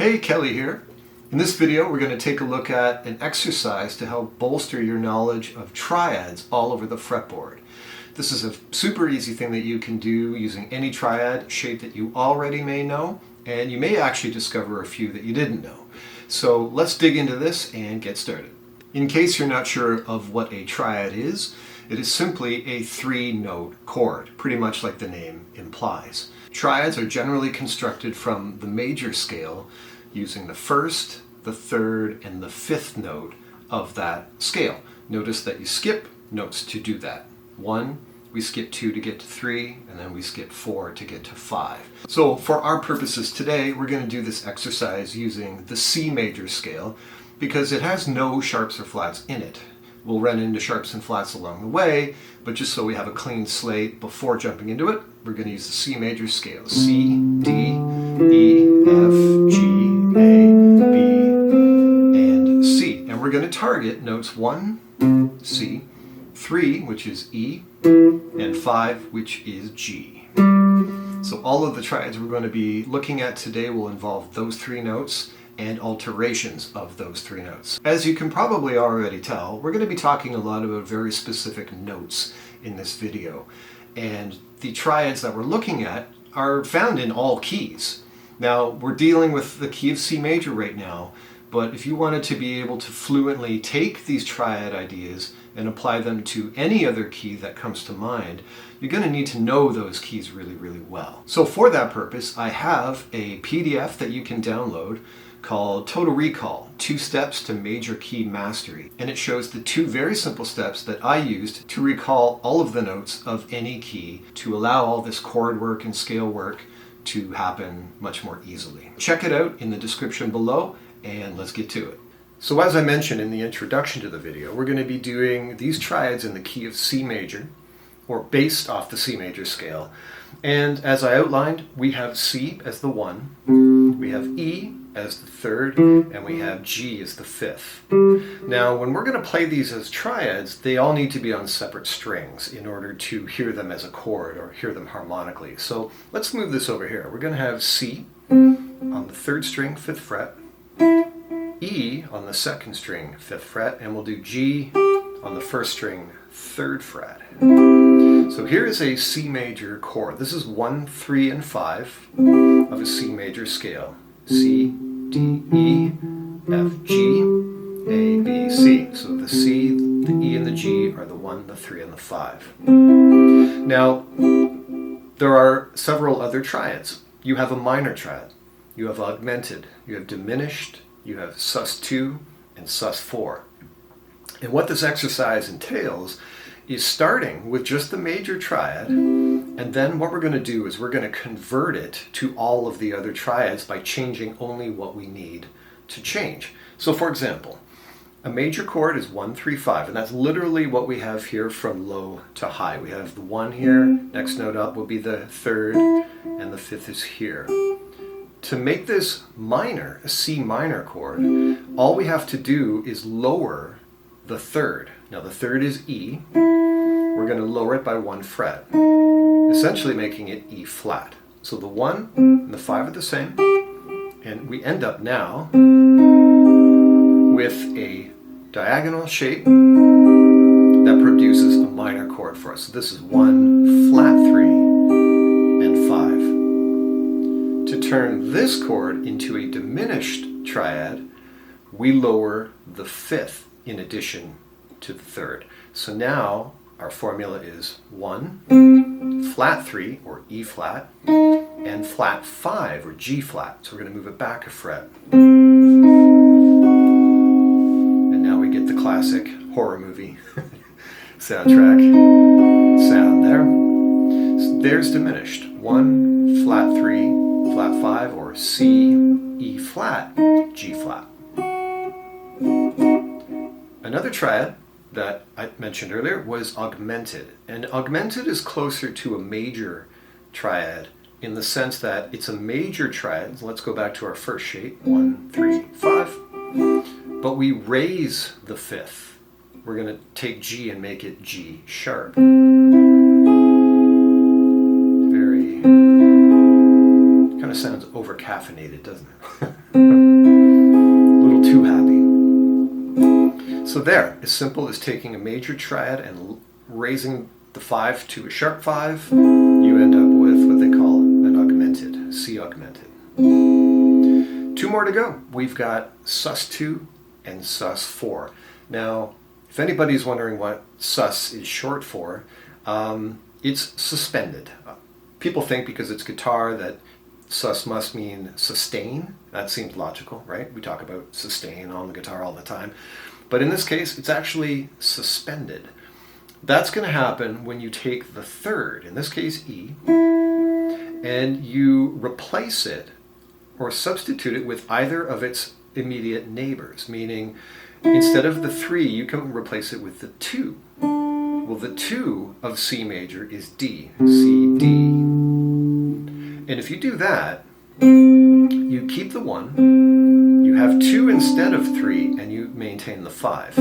Hey, Kelly here. In this video we're going to take a look at an exercise to help bolster your knowledge of triads all over the fretboard. This is a super easy thing that you can do using any triad shape that you already may know, and you may actually discover a few that you didn't know. So let's dig into this and get started. In case you're not sure of what a triad is, it is simply a three-note chord, pretty much like the name implies. Triads are generally constructed from the major scale using the first, the third, and the fifth note of that scale. Notice that you skip notes to do that. 1, we skip 2 to get to 3, and then we skip 4 to get to 5. So for our purposes today, we're going to do this exercise using the C major scale because it has no sharps or flats in it. We'll run into sharps and flats along the way, but just so we have a clean slate before jumping into it, we're going to use the C major scale. C, D, E, F, G, A, B, and C. And we're going to target notes 1, C, 3, which is E, and 5, which is G. So all of the triads we're going to be looking at today will involve those three notes and alterations of those three notes. As you can probably already tell, we're going to be talking a lot about very specific notes in this video. And the triads that we're looking at are found in all keys. Now, we're dealing with the key of C major right now, but if you wanted to be able to fluently take these triad ideas and apply them to any other key that comes to mind, you're going to need to know those keys really, really well. So for that purpose, I have a PDF that you can download called Total Recall, 2 Steps to Major Key Mastery. And it shows the 2 very simple steps that I used to recall all of the notes of any key to allow all this chord work and scale work to happen much more easily. Check it out in the description below, and let's get to it. So as I mentioned in the introduction to the video, we're going to be doing these triads in the key of C major, or based off the C major scale. And as I outlined, we have C as the 1, we have E as the 3rd, and we have G as the 5th. Now, when we're going to play these as triads, they all need to be on separate strings in order to hear them as a chord or hear them harmonically. So let's move this over here. We're going to have C on the 3rd string, 5th fret, E on the 2nd string, 5th fret, and we'll do G on the 1st string, 3rd fret. So here is a C major chord. This is 1, 3, and 5 of a C major scale. C, D, E, F, G, A, B, C. So the C, the E, and the G are the 1, the 3, and the 5. Now, there are several other triads. You have a minor triad, you have augmented, you have diminished, you have sus2 and sus4. And what this exercise entails is starting with just the major triad, and then what we're going to do is we're going to convert it to all of the other triads by changing only what we need to change. So for example, a major chord is 1, 3, 5, and that's literally what we have here from low to high. We have the 1 here, next note up will be the 3rd, and the 5th is here. To make this minor, a C minor chord, all we have to do is lower the 3rd. Now the 3rd is E. We're going to lower it by 1 fret, essentially making it E flat. So the 1 and the 5 are the same, and we end up now with a diagonal shape that produces a minor chord for us. So this is 1, flat 3, and 5. To turn this chord into a diminished triad, we lower the 5th in addition to the 3rd. So now our formula is 1, flat 3, or E flat, and flat 5, or G flat. So we're going to move it back a fret. And now we get the classic horror movie soundtrack sound there. So there's diminished. 1, flat 3, flat 5, or C, E flat, G flat. Another triad that I mentioned earlier was augmented. And augmented is closer to a major triad in the sense that it's a major triad. So let's go back to our first shape, 1, 3, 5. But we raise the 5th. We're going to take G and make it G sharp. Very kind of of sounds over-caffeinated, doesn't it? A little too happy. So there, as simple as taking a major triad and raising the 5 to a sharp 5, you end up with what they call an augmented, C augmented. 2 more to go. We've got sus2 and sus4. Now, if anybody's wondering what sus is short for, it's suspended. People think because it's guitar that sus must mean sustain. That seems logical, right? We talk about sustain on the guitar all the time. But in this case, it's actually suspended. That's going to happen when you take the 3rd, in this case E, and you replace it or substitute it with either of its immediate neighbors, meaning instead of the 3, you can replace it with the 2. Well, the 2 of C major is D, C, D. And if you do that, you keep the 1, you have 2 instead of 3, and you maintain the 5.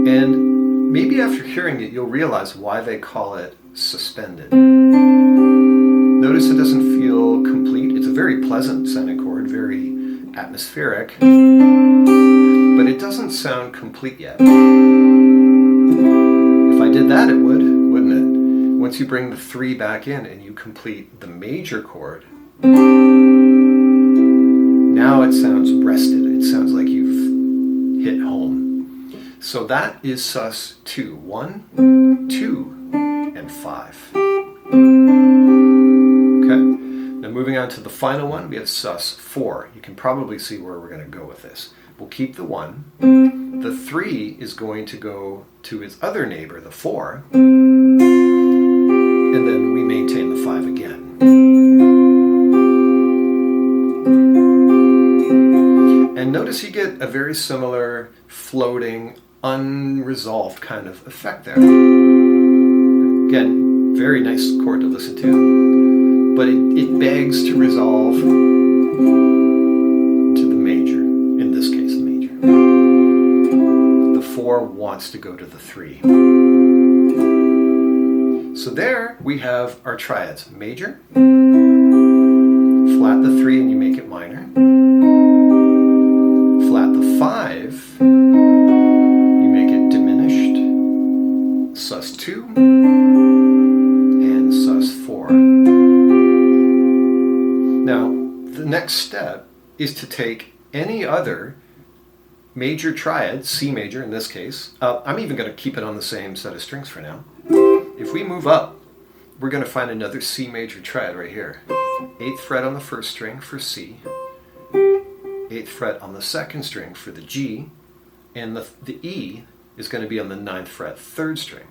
And maybe after hearing it, you'll realize why they call it suspended. Notice it doesn't feel complete. It's a very pleasant sounding chord, very atmospheric, but it doesn't sound complete yet. If I did that, it would, wouldn't it? Once you bring the 3 back in and you complete the major chord, now it sounds breasted. It sounds like you've hit home. So that is sus2, 1, 2, and 5. Okay. Now moving on to the final one, we have sus4. You can probably see where we're going to go with this. We'll keep the 1. The 3 is going to go to its other neighbor, the 4, and then we maintain the 5 again. And notice you get a very similar floating, unresolved kind of effect there. Again, very nice chord to listen to, but it begs to resolve to the major, in this case the major. The 4 wants to go to the 3. So there we have our triads. Major, flat the 3 and you make it minor, flat the 5, you make it diminished, sus2, and sus4. Now, the next step is to take any other major triad, C major in this case. I'm even going to keep it on the same set of strings for now. If we move up, we're going to find another C major triad right here. 8th fret on the 1st string for C, 8th fret on the 2nd string for the G, and the E is going to be on the 9th fret 3rd string.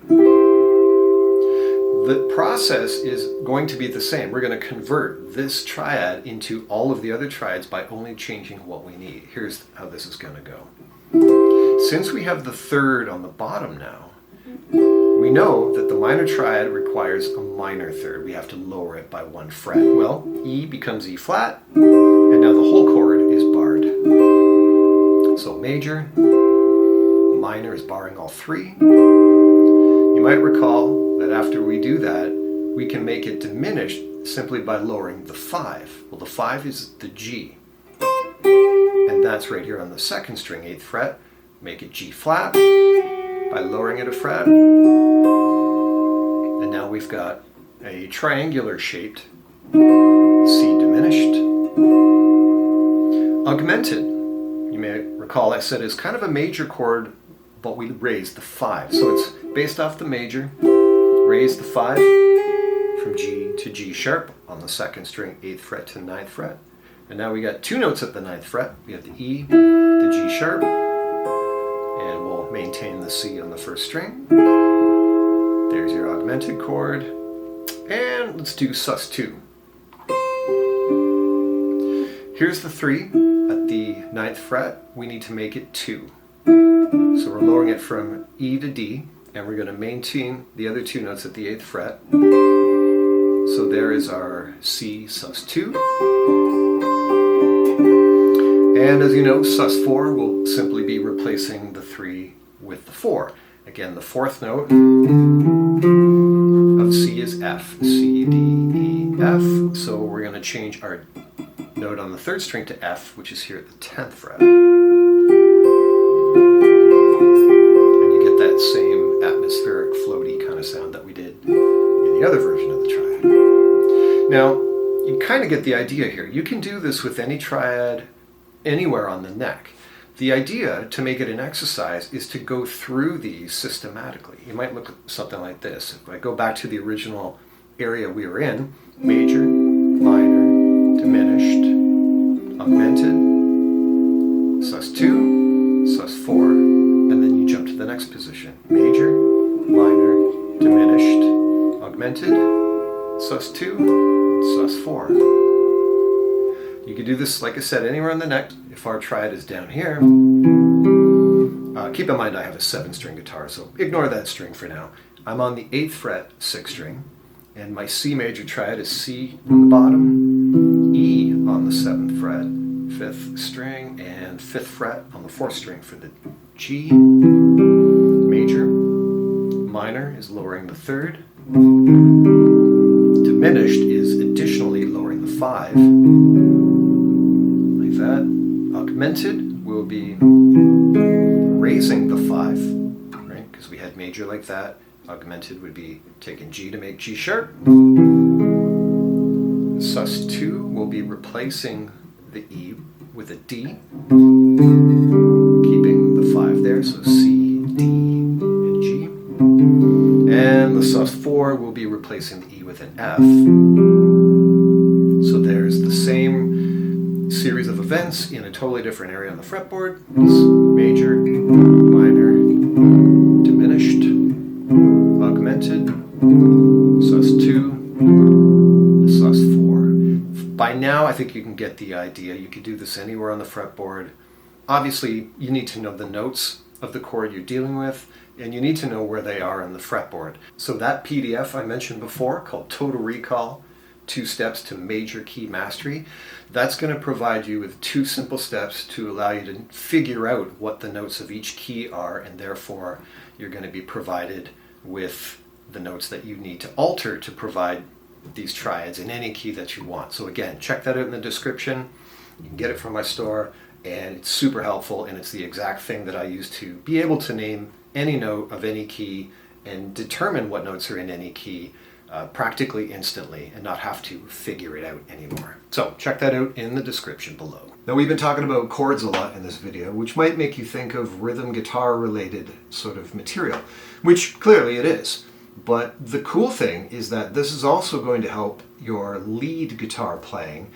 The process is going to be the same. We're going to convert this triad into all of the other triads by only changing what we need. Here's how this is going to go. Since we have the 3rd on the bottom now, we know that the minor triad requires a minor 3rd. We have to lower it by 1 fret. Well, E becomes E flat, and now the whole chord is barred. So major, minor is barring all 3. You might recall that after we do that, we can make it diminished simply by lowering the 5. Well, the 5 is the G, and that's right here on the 2nd string, 8th fret. Make it G flat by lowering it a fret. And now we've got a triangular shaped C diminished. Augmented, you may recall I said, is kind of a major chord, but we raised the 5. So it's based off the major, raise the 5 from G to G sharp on the 2nd string, 8th fret to 9th fret. And now we got 2 notes at the 9th fret. We have the E, the G sharp, and we'll maintain the C on the 1st string. There's your augmented chord. And let's do sus2. Here's the 3 at the 9th fret. We need to make it 2. So we're lowering it from E to D, and we're going to maintain the other 2 notes at the 8th fret. So there is our C sus2. And as you know, sus4 will simply be replacing the 3 with the 4. Again, the 4th note of C is F. C, D, E, F, so we're going to change our note on the 3rd string to F, which is here at the 10th fret. And you get that same atmospheric, floaty kind of sound that we did in the other version of the triad. Now, you kind of get the idea here. You can do this with any triad anywhere on the neck. The idea to make it an exercise is to go through these systematically. You might look at something like this. If I go back to the original area we were in, major, minor, diminished, augmented, sus2, sus4, and then you jump to the next position. Major, minor, diminished, augmented, sus2, sus4. You can do this, like I said, anywhere on the neck. If our triad is down here, keep in mind I have a 7-string guitar, so ignore that string for now. I'm on the 8th fret, 6th string, and my C major triad is C on the bottom, E on the 7th fret, 5th string, and 5th fret on the 4th string for the G major. Minor is lowering the 3rd. Diminished is additionally lowering the 5. Like that. Augmented will be raising the 5, right? Because we had major like that. Augmented would be taking G to make G sharp. Sus2 will be replacing the E with a D, keeping the 5 there, so C, D, and G. And the sus4 will be replacing the E with an F. So there's the same series of events in a totally different area on the fretboard. It's major, minor, diminished, augmented, sus2, sus4. By now, I think you can get the idea. You could do this anywhere on the fretboard. Obviously, you need to know the notes of the chord you're dealing with, and you need to know where they are in the fretboard. So that PDF I mentioned before, called Total Recall, 2 Steps to Major Key Mastery, that's going to provide you with 2 simple steps to allow you to figure out what the notes of each key are, and therefore you're going to be provided with the notes that you need to alter to provide these triads in any key that you want. So again, check that out in the description. You can get it from my store, and it's super helpful, and it's the exact thing that I use to be able to name any note of any key and determine what notes are in any key practically instantly and not have to figure it out anymore. So check that out in the description below. Now, we've been talking about chords a lot in this video, which might make you think of rhythm guitar related sort of material, which clearly it is. But the cool thing is that this is also going to help your lead guitar playing.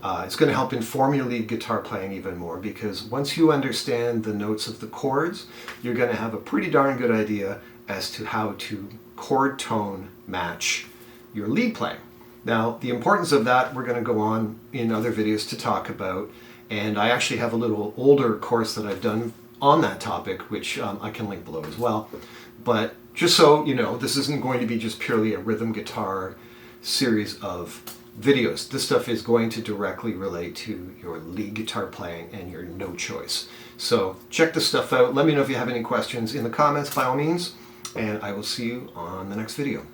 It's going to help inform your lead guitar playing even more, because once you understand the notes of the chords, you're going to have a pretty darn good idea as to how to chord tone match your lead playing. Now, the importance of that we're going to go on in other videos to talk about, and I actually have a little older course that I've done on that topic, which I can link below as well. But just so you know, this isn't going to be just purely a rhythm guitar series of videos. This stuff is going to directly relate to your lead guitar playing and your note choice. So check this stuff out. Let me know if you have any questions in the comments, by all means, and I will see you on the next video.